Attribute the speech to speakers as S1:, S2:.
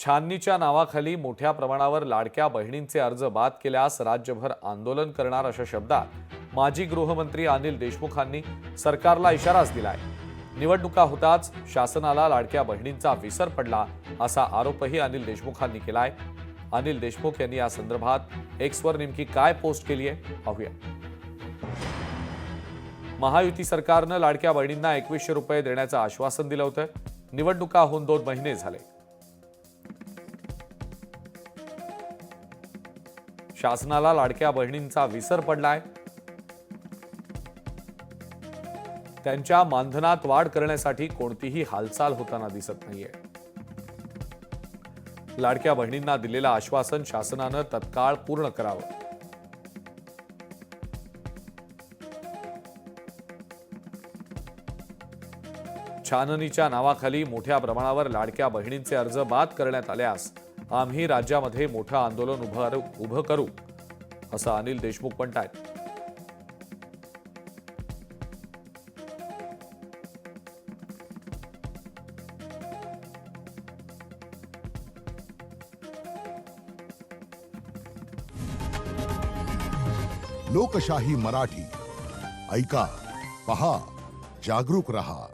S1: छाननीच्या नावाखाली मोठ्या प्रमाणावर लाडक्या बहिणींचे अर्ज बाद केल्यास राज्यभर आंदोलन करणार अशा शब्दात माजी गृहमंत्री अनिल देशमुखांनी सरकारला इशाराच दिलाय। निवडणुका होताच शासनाला लाडक्या बहिणींचा विसर पडला असा आरोपही अनिल देशमुखांनी केलाय। अनिल देशमुख यांनी या संदर्भात एक्सवर नेमकी काय पोस्ट केली आहे पाहूया। महायुती सरकारने लाडक्या बहिणींना 2100 रुपये देण्याचं आश्वासन दिलं होतं। निवडणुका होऊन 2 महिने झाले। शासनाला लाडक्या बहिणींचा विसर पडलाय। त्यांच्या मानधनात वाढ करण्यासाठी कोणतीही हालचाल होताना दिसत नाहीये। लाडक्या बहिणींना दिलेलं आश्वासन शासनानं तत्काळ पूर्ण करावं। छाननीच्या नावाखाली मोठ्या प्रमाणावर लाडक्या बहिणींचे अर्ज बाद करण्यात आल्यास आम्ही राज्यामध्ये मोठं आंदोलन उभं करू असं अनिल देशमुख म्हणतात।
S2: लोकशाही मराठी ऐका, पहा, जागरूक रहा।